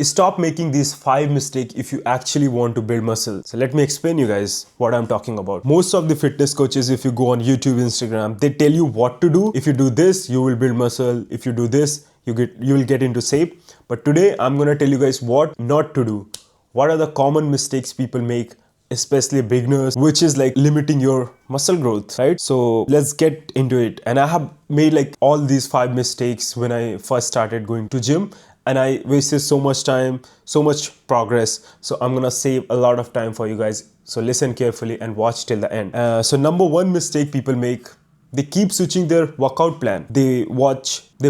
Stop making these 5 mistakes if you actually want to build muscle. So let me explain you guys what I'm talking about. Most of the fitness coaches, if you go on YouTube, Instagram, they tell you what to do. If you do this, you will build muscle. If you do this, you will get into shape. But today I'm gonna tell you guys what not to do. What are the common mistakes people make, especially beginners, which is like limiting your muscle growth, right? So let's get into it. And I have made like all these 5 mistakes when I first started going to gym, and I wasted so much time, so much progress. So I'm gonna save a lot of time for you guys. So listen carefully and watch till the end. So number one mistake people make, they keep switching their workout plan. They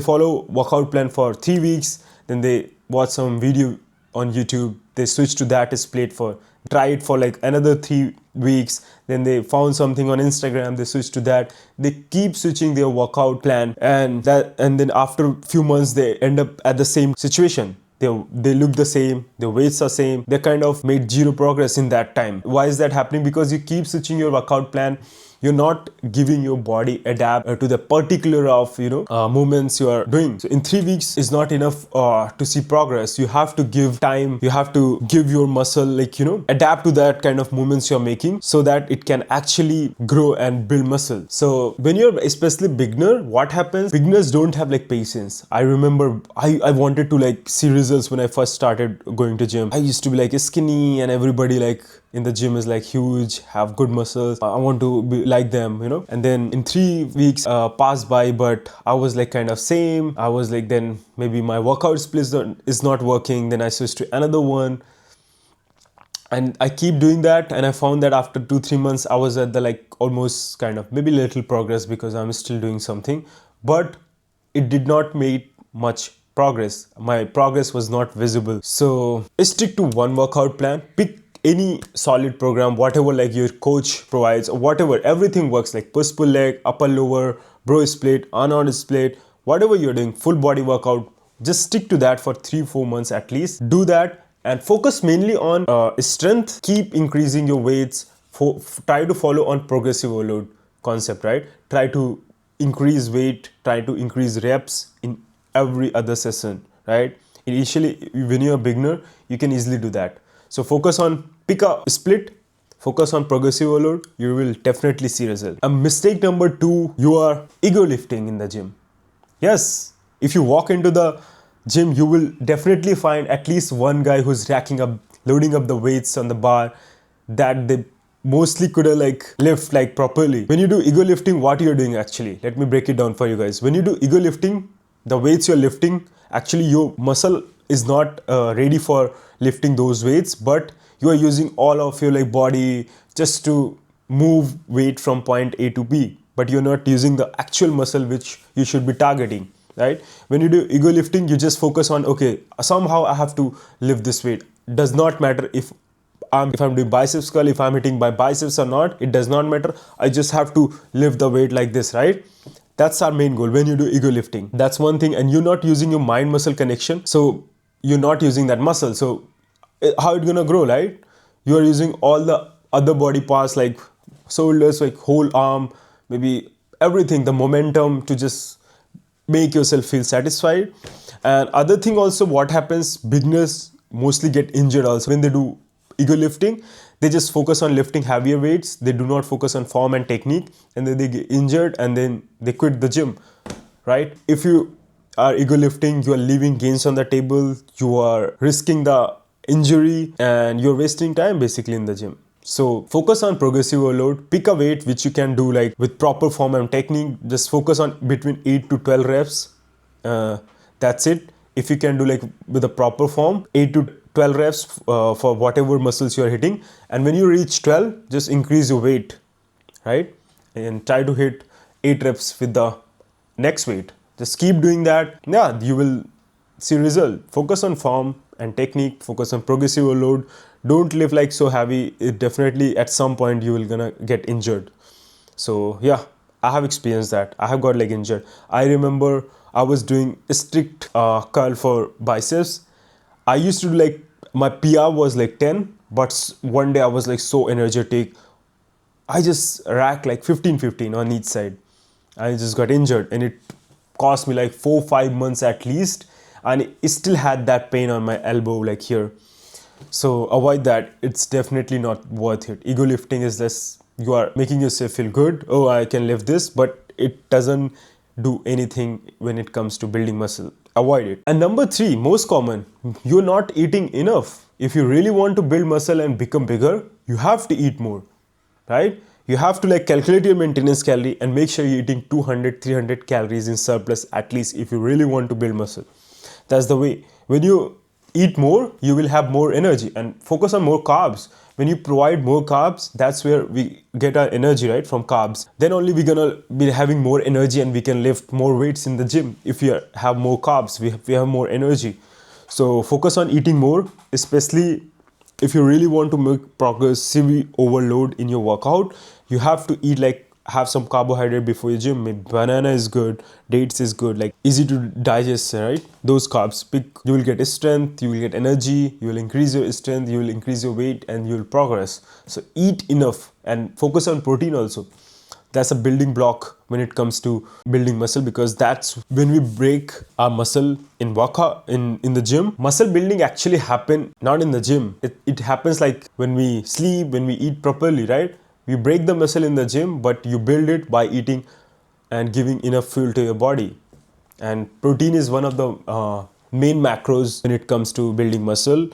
follow workout plan for 3 weeks, then they watch some video on YouTube, they switch to that split for try it for like another 3 weeks, then they found something on Instagram, they switch to that. They keep switching their workout plan, and then after a few months they end up at the same situation. They look the same, their weights are same, they kind of made zero progress in that time. Why is that happening? Because you keep switching your workout plan. You're not giving your body adapt to the particular of movements you are doing. So in 3 weeks is not enough to see progress. You have to give time. You have to give your muscle adapt to that kind of movements you're making, so that it can actually grow and build muscle. So when you're especially beginner, what happens? Beginners don't have like patience. I remember I wanted to like see results when I first started going to gym. I used to be like skinny, and everybody like in the gym is like huge, have good muscles. I want to be like them, And then in 3 weeks passed by, but I was like kind of same. I was like, then maybe my workout split is not working. Then I switched to another one. And I keep doing that, and I found that after 2-3 months, I was at the like almost kind of maybe little progress, because I'm still doing something, but it did not make much progress. My progress was not visible. So stick to one workout plan. Pick any solid program, whatever like your coach provides, or whatever, everything works, like push pull leg, upper lower, bro split, unarmed split, whatever you're doing, full body workout, just stick to that for 3-4 months at least. Do that and focus mainly on strength. Keep increasing your weights. Try to follow on progressive overload concept, right? Try to increase weight, try to increase reps in every other session, right? Initially, when you're a beginner, you can easily do that. So focus on pick a split, focus on progressive overload, you will definitely see result. Mistake number 2, you are ego lifting in the gym. Yes, if you walk into the gym, you will definitely find at least one guy who's loading up the weights on the bar that they mostly could like lift like properly. When you do ego lifting, what you're doing actually, let me break it down for you guys. When you do ego lifting, the weights you're lifting, actually your muscle is not ready for lifting those weights, but you are using all of your like body just to move weight from point A to B, but you're not using the actual muscle which you should be targeting, right? When you do ego lifting, you just focus on, okay, somehow I have to lift this weight. Does not matter if I'm doing biceps curl, if I'm hitting my biceps or not, it does not matter. I just have to lift the weight like this, right? That's our main goal when you do ego lifting. That's one thing, and you're not using your mind muscle connection, so you're not using that muscle. So how it's gonna grow, right? You are using all the other body parts like shoulders, like whole arm, maybe everything, the momentum to just make yourself feel satisfied. And other thing also, what happens, beginners mostly get injured also when they do ego lifting. They just focus on lifting heavier weights. They do not focus on form and technique, and then they get injured and then they quit the gym, right? If you are ego lifting, you are leaving gains on the table, you are risking the injury, and you're wasting time basically in the gym. So focus on progressive overload. Pick a weight which you can do like with proper form and technique. Just focus on between 8 to 12 reps. That's it. If you can do like with a proper form, 8 to 12 reps for whatever muscles you are hitting. And when you reach 12, just increase your weight, right? And try to hit 8 reps with the next weight. Just keep doing that. Yeah, you will see result. Focus on form and technique. Focus on progressive overload. Don't lift like so heavy. It definitely at some point you will gonna get injured. So yeah, I have experienced that. I have got like injured. I remember I was doing a strict curl for biceps. I used to do like, my PR was like 10, but one day I was like so energetic. I just racked like 15 on each side. I just got injured, and it cost me like 4-5 months at least. and it still had that pain on my elbow like here. So avoid that. It's definitely not worth it. Ego lifting is this, you are making yourself feel good, oh I can lift this, but it doesn't do anything when it comes to building muscle. Avoid it. And number 3, most common, you're not eating enough. If you really want to build muscle and become bigger, you have to eat more, right? You have to like calculate your maintenance calorie and make sure you're eating 200-300 calories in surplus at least if you really want to build muscle. That's the way. When you eat more, you will have more energy, and focus on more carbs. When you provide more carbs, that's where we get our energy, right? From carbs. Then only we're gonna be having more energy and we can lift more weights in the gym. If we have more carbs, we have more energy. So focus on eating more, especially if you really want to make progressive overload in your workout. You have to eat like, have some carbohydrate before your gym. Maybe banana is good, dates is good, like easy to digest, right? Those carbs, you will get strength, you will get energy, you will increase your strength, you will increase your weight, and you will progress. So eat enough and focus on protein also. That's a building block when it comes to building muscle, because that's when we break our muscle in workout, in the gym. Muscle building actually happen not in the gym. It happens like when we sleep, when we eat properly, right? You break the muscle in the gym, but you build it by eating and giving enough fuel to your body. And protein is one of the main macros when it comes to building muscle,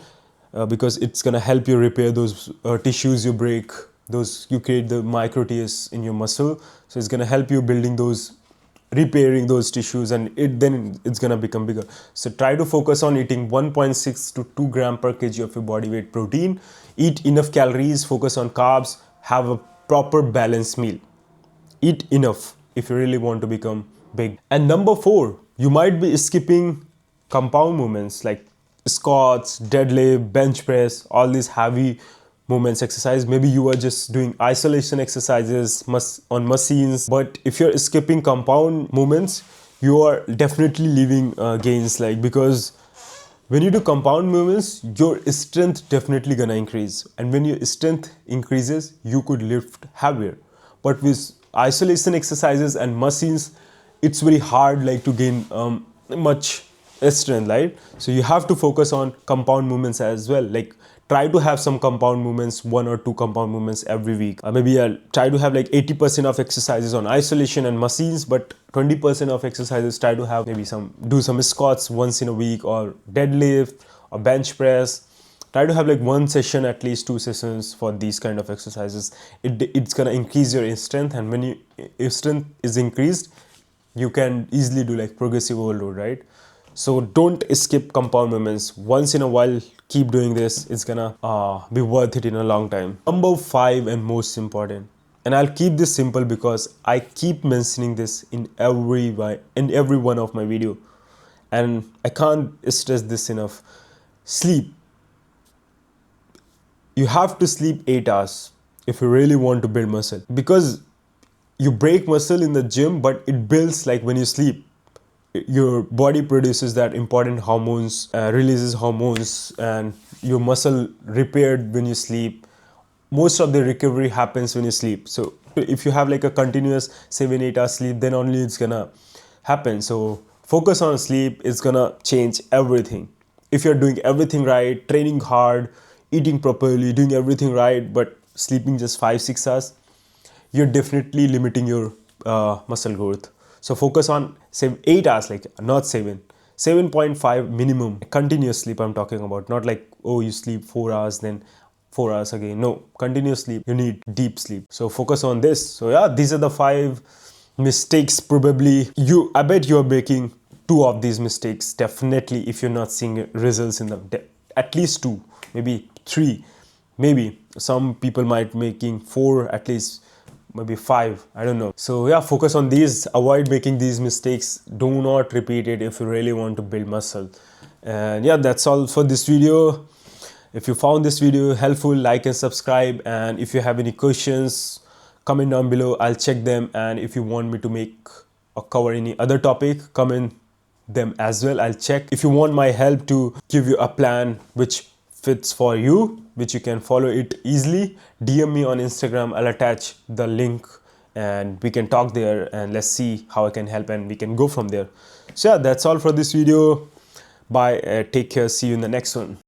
because it's gonna help you repair those tissues you break. Those you create the micro tears in your muscle, so it's gonna help you building those, repairing those tissues, and then it's gonna become bigger. So try to focus on eating 1.6 to 2 gram per kg of your body weight protein. Eat enough calories, focus on carbs, have a proper balanced meal. Eat enough if you really want to become big. And number 4, you might be skipping compound movements like squats, deadlift, bench press, all these heavy movements exercise. Maybe you are just doing isolation exercises on machines, but if you're skipping compound movements, you are definitely leaving gains, like, because when you do compound movements, your strength definitely gonna increase, and when your strength increases, you could lift heavier. But with isolation exercises and machines, it's very hard like to gain much strength, right? So you have to focus on compound movements as well. Like, try to have some compound movements, 1 or 2 compound movements every week. Maybe I'll try to have like 80% of exercises on isolation and machines, but 20% of exercises try to have maybe do some squats once in a week, or deadlift or bench press. Try to have like 1 session, at least 2 sessions for these kind of exercises. It's gonna increase your strength, and when your strength is increased, you can easily do like progressive overload, right? So don't skip compound movements. Once in a while, keep doing this. It's gonna be worth it in a long time. Number 5 and most important, and I'll keep this simple because I keep mentioning this in every one of my video, and I can't stress this enough. Sleep. You have to sleep 8 hours if you really want to build muscle, because you break muscle in the gym, but it builds like when you sleep. Your body produces that important hormones, releases hormones, and your muscle repaired when you sleep. Most of the recovery happens when you sleep. So if you have like a continuous 7-8 hours sleep, then only it's gonna happen. So focus on sleep. It's gonna change everything. If you're doing everything right, training hard, eating properly, doing everything right, but sleeping just 5-6 hours, you're definitely limiting your muscle growth. So focus on 8 hours, like not 7.5 minimum continuous sleep I'm talking about. Not like, oh, you sleep 4 hours then 4 hours again. No, continuous sleep. You need deep sleep. So focus on this. So yeah, these are the 5 mistakes. Probably I bet you're making 2 of these mistakes definitely if you're not seeing results in them. At least 2, maybe 3, maybe some people might making 4, at least maybe 5, I don't know. So yeah, focus on these. Avoid making these mistakes. Do not repeat it if you really want to build muscle. And yeah, that's all for this video. If you found this video helpful, like and subscribe. And if you have any questions, comment down below. I'll check them. And if you want me to make or cover any other topic, comment them as well. I'll check. If you want my help to give you a plan which fits for you, which you can follow it easily, DM me on Instagram. I'll attach the link and we can talk there, and let's see how I can help and we can go from there. So yeah, that's all for this video. Bye. Take care. See you in the next one.